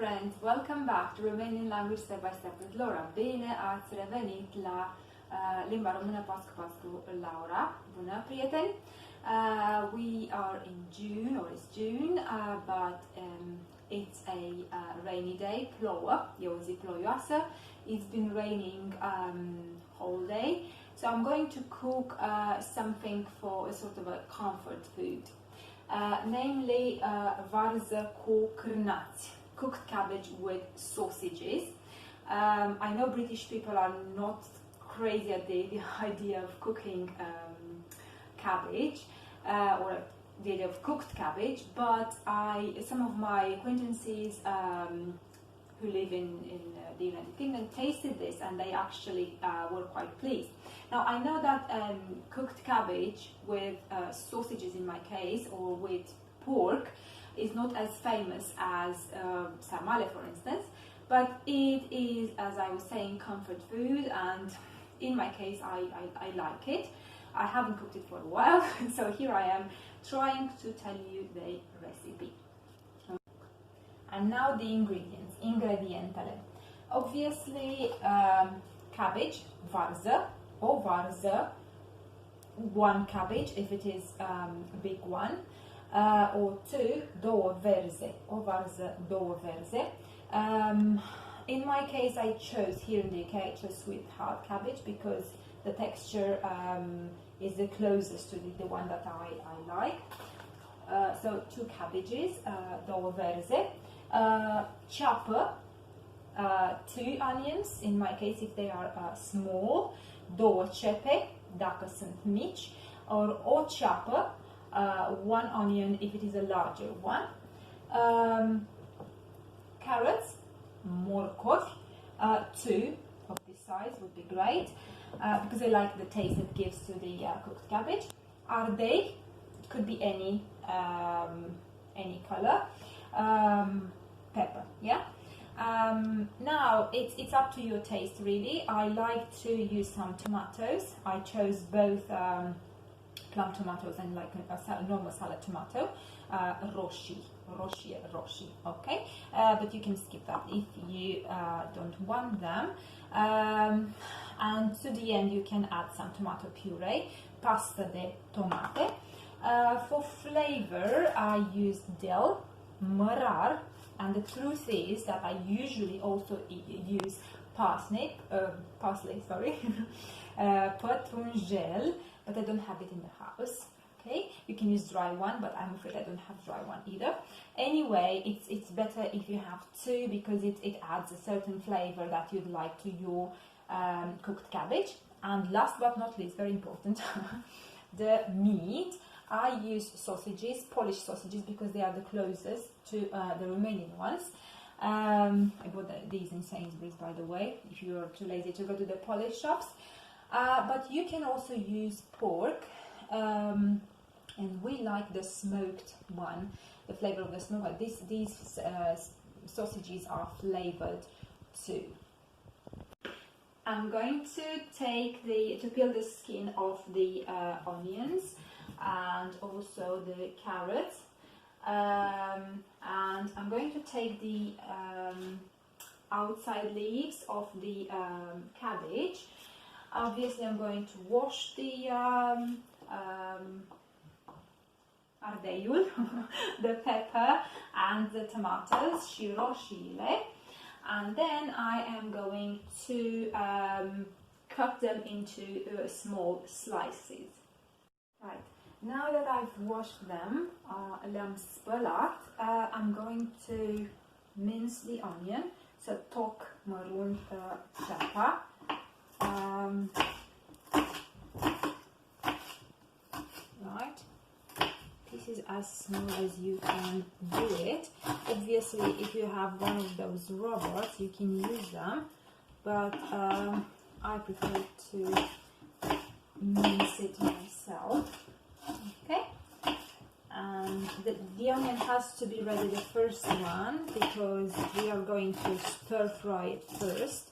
friends, welcome back to Romanian language step by step with Laura. Bine ați revenit la limba română pas cu pas cu Laura. Bună, prieteni! We are in June, or it's June, but it's a rainy day. Plouă, e o zi ploioasă. It's been raining whole day, so I'm going to cook something for a sort of a comfort food. Namely varză cu cârnați, cooked cabbage with sausages. I know British people are not crazy at the idea of cooking cabbage or the idea of cooked cabbage, but some of my acquaintances who live in the United Kingdom tasted this and they actually were quite pleased. Now I know that cooked cabbage with sausages in my case, or with pork, is not as famous as sarmale, for instance, but it is, as I was saying, comfort food, and in my case I like it. I haven't cooked it for a while, so here I am trying to tell you the recipe. And now the ingredients, ingredientele. Obviously cabbage, varză, o varză, one cabbage if it is a big one, or two, două verze, o varză, două verze. In my case I chose, here in the UK, I chose sweet hard cabbage because the texture is the closest to the one that I like. So two cabbages, două verze. Chopper, two onions, in my case if they are small, două cepe, dacă sunt mici, or o chopper, one onion if it is a larger one. Carrots, morcovi, two of this size would be great, because I like the taste it gives to the cooked cabbage. Ardei, could be any color. Pepper, yeah. Now it's up to your taste really. I like to use some tomatoes. I chose both plum tomatoes and like a normal salad tomato, roșii, okay? But you can skip that if you don't want them. And to the end you can add some tomato puree, pasta de tomate. For flavor I use dill, mărar, and the truth is that I usually also use parsley, pătrunjel, but I don't have it in the house. Okay, you can use dry one, but I'm afraid I don't have dry one either. Anyway, it's better if you have two because it adds a certain flavor that you'd like to your cooked cabbage. And last but not least, very important, the meat. I use sausages, Polish sausages, because they are the closest to the Romanian ones. I bought these in Sainsbury's, by the way, if you are too lazy to go to the Polish shops. But you can also use pork, and we like the smoked one, the flavor of the smoke. These sausages are flavored too. I'm going to peel the skin off the onions and also the carrots, and I'm going to take the outside leaves of the cabbage. Obviously I'm going to wash the ardeiul, the pepper and the tomatoes, și roșiile, and then I am going to cut them into small slices. Right. Now that I've washed them, le-am spălat, I'm going to mince the onion, să toc mărunt ceapa. Right, this is as small as you can do it. Obviously, if you have one of those robots, you can use them, but I prefer to mince it myself. Okay, and the onion has to be ready, the first one, because we are going to stir fry it first.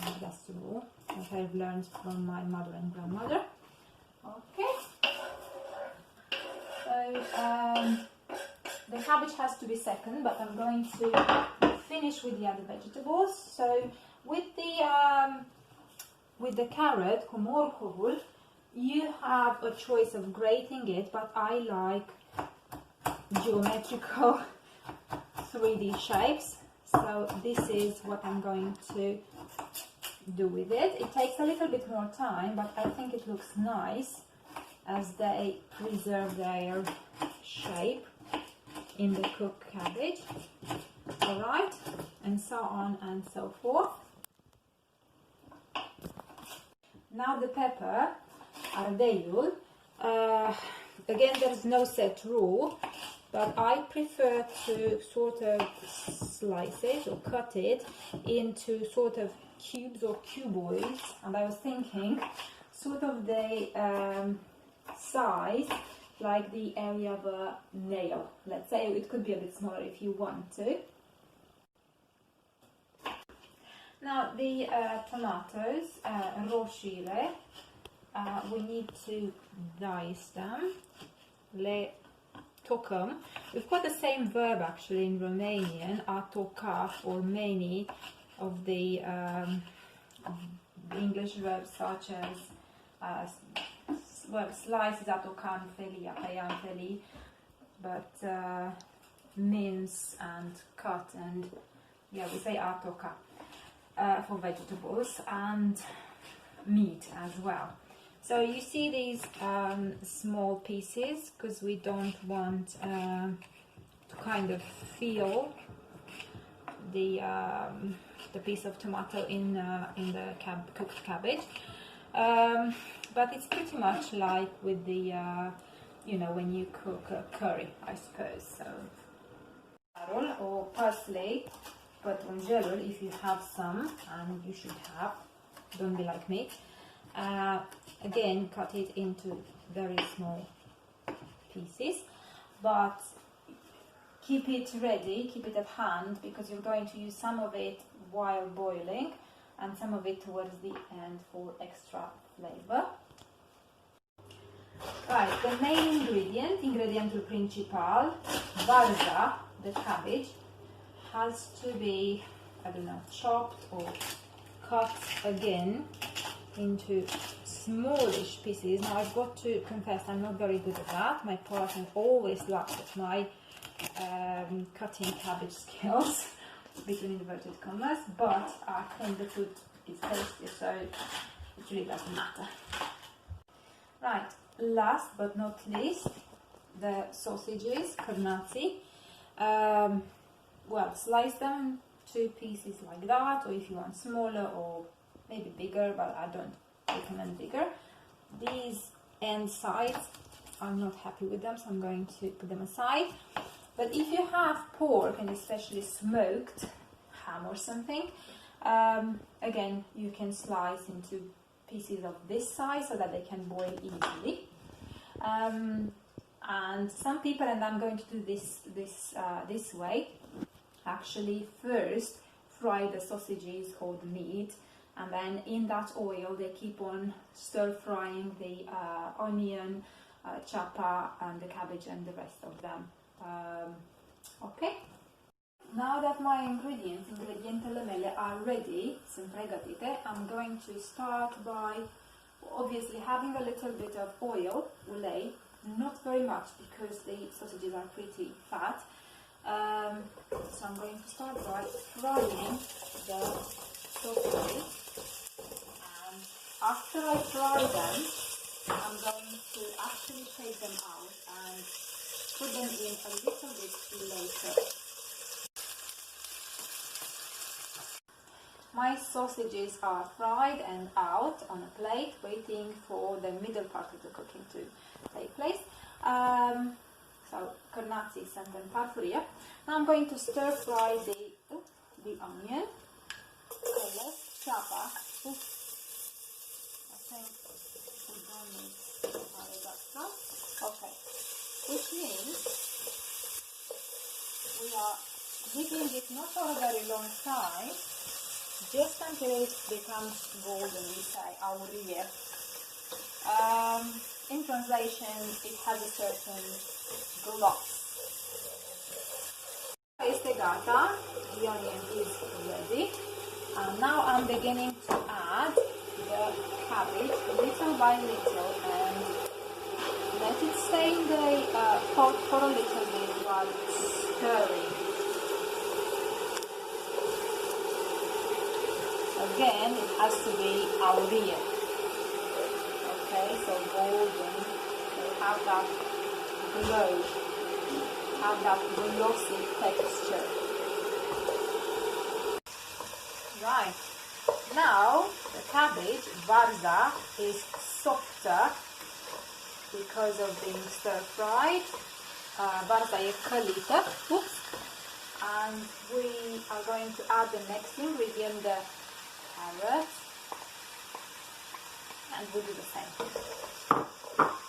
And that's the rule that I've learned from my mother and grandmother. Okay, so the cabbage has to be second, but I'm going to finish with the other vegetables. So with the carrot, kumorkovul, you have a choice of grating it, but I like geometrical 3D shapes. So this is what I'm going to do with it. It takes a little bit more time, but I think it looks nice as they preserve their shape in the cooked cabbage. Alright, and so on and so forth. Now the pepper, ardeiul. Again, there's no set rule, but I prefer to sort of slice it or cut it into sort of cubes or cuboids, and I was thinking sort of the size like the area of a nail. Let's say it could be a bit smaller if you want to. Now the tomatoes, roșiile, we need to dice them. Le tocăm. We've got the same verb actually in Romanian, a toca, for many of the English verbs such as well, slice is a toca în felii, a tăia în felii, but mince and cut, and yeah, we say a toca for vegetables and meat as well. So you see these small pieces, because we don't want to kind of feel the piece of tomato in the cooked cabbage, but it's pretty much like with the you know, when you cook a curry, I suppose. So or parsley, pătrunjelul, if you have some, and you should have, don't be like me. Again, cut it into very small pieces, but keep it ready, keep it at hand, because you're going to use some of it while boiling and some of it towards the end for extra flavor. Right, the main ingredient, ingredientul principal, varza, the cabbage, has to be, I don't know, chopped or cut again into smallish pieces. Now I've got to confess I'm not very good at that. My partner always laughs at my cutting cabbage skills, between inverted commas, but I think the food is tasty, so it really doesn't matter. Right, last but not least, the sausages, kărnații. Well, slice them two pieces like that, or if you want smaller or maybe bigger, but I don't recommend bigger. These end sides, I'm not happy with them, so I'm going to put them aside. But if you have pork, and especially smoked ham or something, again, you can slice into pieces of this size so that they can boil easily. And some people, and I'm going to do this way, actually first fry the sausages or the meat, and then in that oil they keep on stir frying the onion, chapa, and the cabbage and the rest of them. Okay. Now that my ingredientele mele are ready, sunt pregătite, I'm going to start by obviously having a little bit of oil, ulei, not very much because the sausages are pretty fat. So I'm going to start by frying the sausages, and after I fry them, I'm going to actually take them out and put them in a little bit later. My sausages are fried and out on a plate, waiting for the middle part of the cooking to take place. So, kărnații sunt în farfurie. Now I'm going to stir fry the onion, chapa. I think we don't need to fry that stuff. Okay, which means we are heating it not for a very long time, just until it becomes golden, we say, aurie. In translation, it has a certain gloss. Este gata, the onion is ready. And now I'm beginning to add the cabbage little by little and let it stay in the pot for a little bit while stirring. Again, it has to be au rie. Okay, so golden, so have that glow, have that glossy texture. Right, now the cabbage, varza, is softer because of being stir-fried. Varza e călită. Oops. And we are going to add the next ingredient, the carrot. And we'll do the same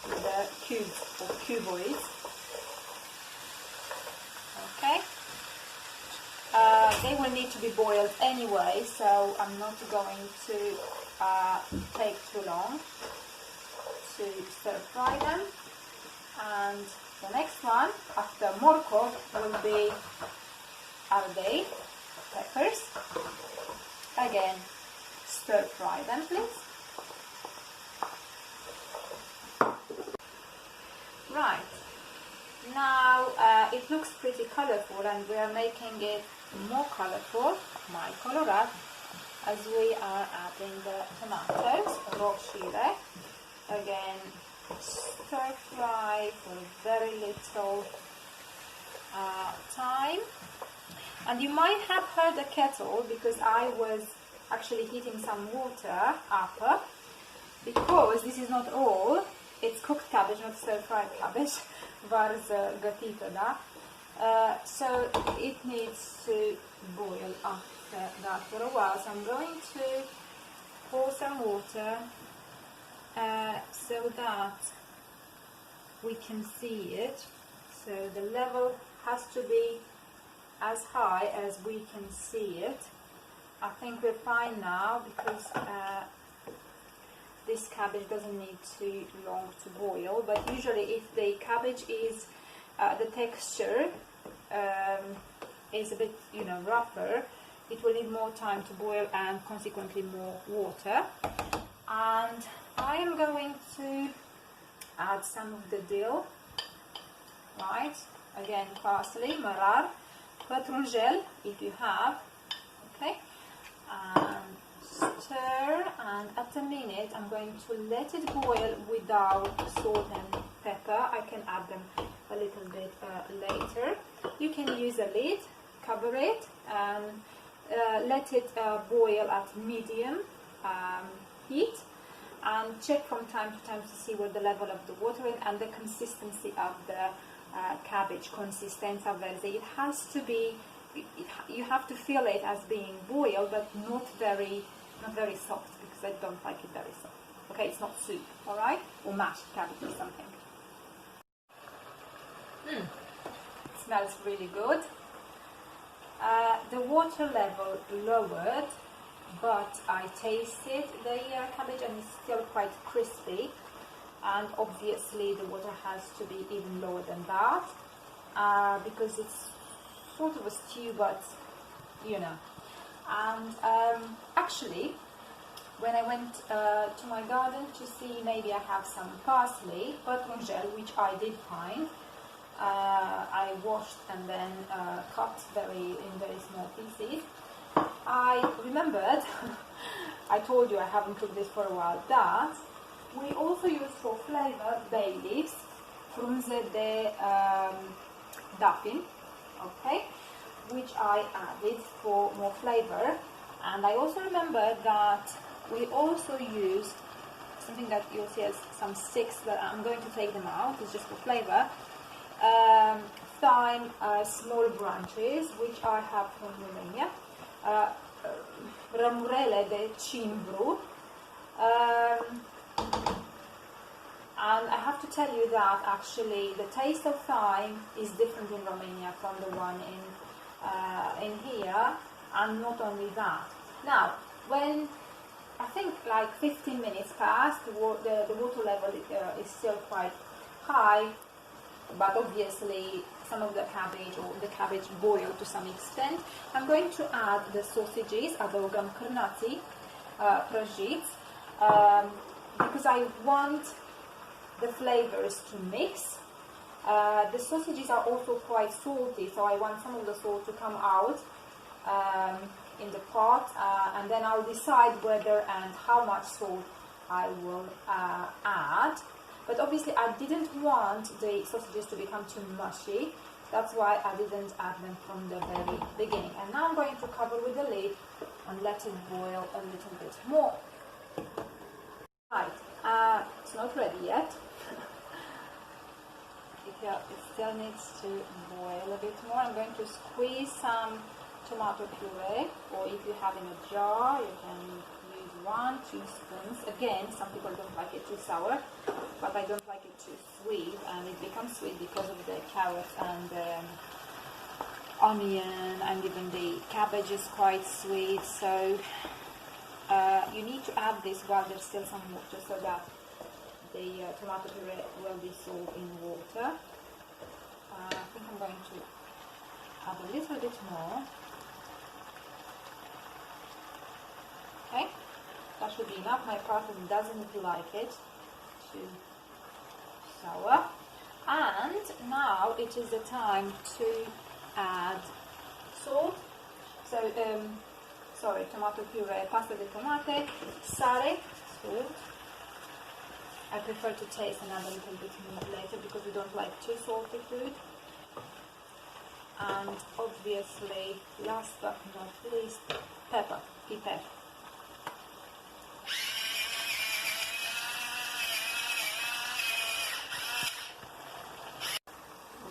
with the cubes or cuboids. Okay. They will need to be boiled anyway, so I'm not going to take too long to stir fry them. And the next one after morkov will be ardei, peppers. Again, stir fry them, please. Right, now it looks pretty colorful and we are making it more colorful, mai colorat, as we are adding the tomatoes, roșiile. Again, stir fry for very little time. And you might have heard the kettle because I was actually heating some water up, because this is not all. It's cooked cabbage, not stir-fried cabbage, varza gătită, da? So it needs to boil after that for a while. So I'm going to pour some water so that we can see it. So the level has to be as high as we can see it. I think we're fine now because this cabbage doesn't need too long to boil, but usually if the cabbage is the texture is a bit, rougher, it will need more time to boil and consequently more water. And I am going to add some of the dill, right? Again, parsley, mărar, pătrunjel if you have, okay? And stir, and at a minute I'm going to let it boil without salt and pepper. I can add them a little bit later. You can use a lid, cover it, and let it boil at medium heat, and check from time to time to see where the level of the water is and the consistency of the cabbage, consistenza verde. It has to be, you have to feel it as being boiled, but not very soft, because I don't like it very soft. Okay, it's not soup, all right, or mashed cabbage or something. It smells really good. The water level lowered, but I tasted the cabbage and it's still quite crispy, and obviously the water has to be even lower than that because it's sort of a stew, but and actually when I went to my garden to see maybe I have some parsley, pătrunjel, which I did find, I washed and then cut in very small pieces. I remembered, I told you I haven't cooked this for a while, that we also use for flavor bay leaves, frunze de daffin, okay, which I added for more flavor. And I also remember that we also used something that you'll see as some sticks, that I'm going to take them out, it's just for flavor. Thyme small branches, which I have from Romania, rămurele de cimbru, and I have to tell you that actually the taste of thyme is different in Romania from the one in here, and not only that. Now, when I think like 15 minutes passed, the water level is still quite high, but obviously some of the cabbage or the cabbage boiled to some extent. I'm going to add the sausages, adăugăm cârnații prăjiți, because I want the flavors to mix. The sausages are also quite salty, so I want some of the salt to come out in the pot, and then I'll decide whether and how much salt I will add. But obviously I didn't want the sausages to become too mushy, that's why I didn't add them from the very beginning. And now I'm going to cover with the lid and let it boil a little bit more. Right, it's not ready yet. It still needs to boil a bit more. I'm going to squeeze some tomato puree, or if you have in a jar, you can use 1 teaspoon. Again, some people don't like it too sour, but I don't like it too sweet, and it becomes sweet because of the carrots and the onion, and even the cabbage is quite sweet. So you need to add this while there's still some water, so that the tomato puree will dissolve in water. I think I'm going to add a little bit more. Okay, that should be enough. My partner doesn't like it too sour. And now it is the time to add salt. So, sorry, tomato puree, pasta di tomate, sale, salt. I prefer to taste and add a little bit more later because we don't like too salty food. And obviously, last but not least, pepper, piper.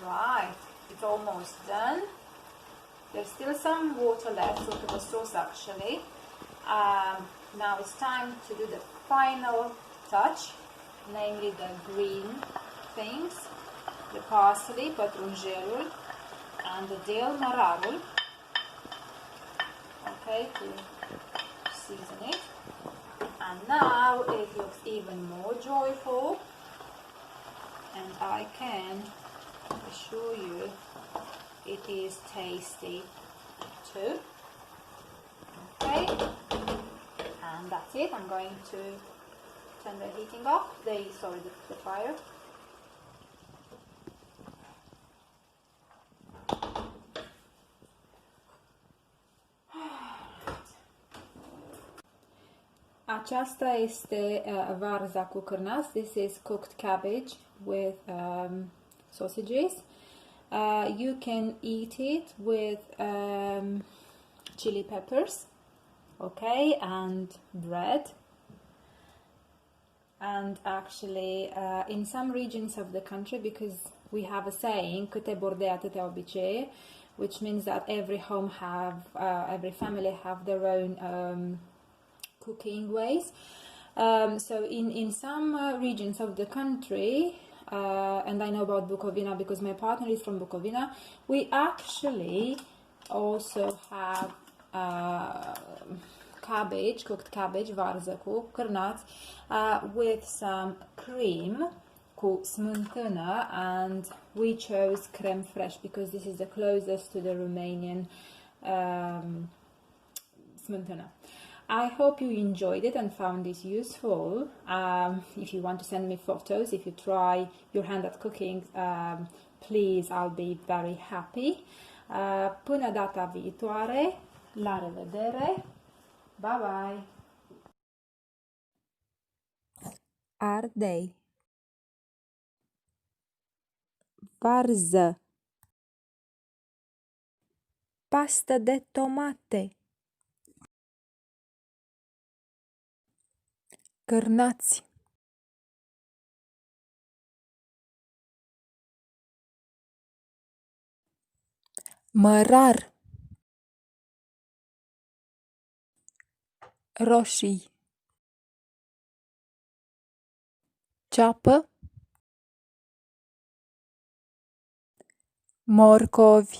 Right, it's almost done. There's still some water left, so to the sauce actually. Now it's time to do the final touch, namely the green things, the parsley, pătrunjelul, and the dill, mărarul. Okay, to season it. And now it looks even more joyful, and I can assure you it is tasty too. Okay, and that's it. I'm going to turn the heating off, the fire. Aceasta este varza cu cârnați. This is cooked cabbage with sausages. You can eat it with chili peppers, okay, and bread. And actually, in some regions of the country, because we have a saying, câte bordei atâtea obicee, which means that every family have their own cooking ways. So in some regions of the country, and I know about Bukovina because my partner is from Bukovina, we actually also have cabbage, cooked cabbage, varză cu cârnați, with some cream cu smântână, and we chose creme fraiche because this is the closest to the Romanian smântână. I hope you enjoyed it and found this useful. If you want to send me photos, if you try your hand at cooking, please, I'll be very happy. Până data viitoare, la revedere, bye bye! Ardei, varză, pastă de tomate, cârnați, mărar, roșii, ceapă, morcovi,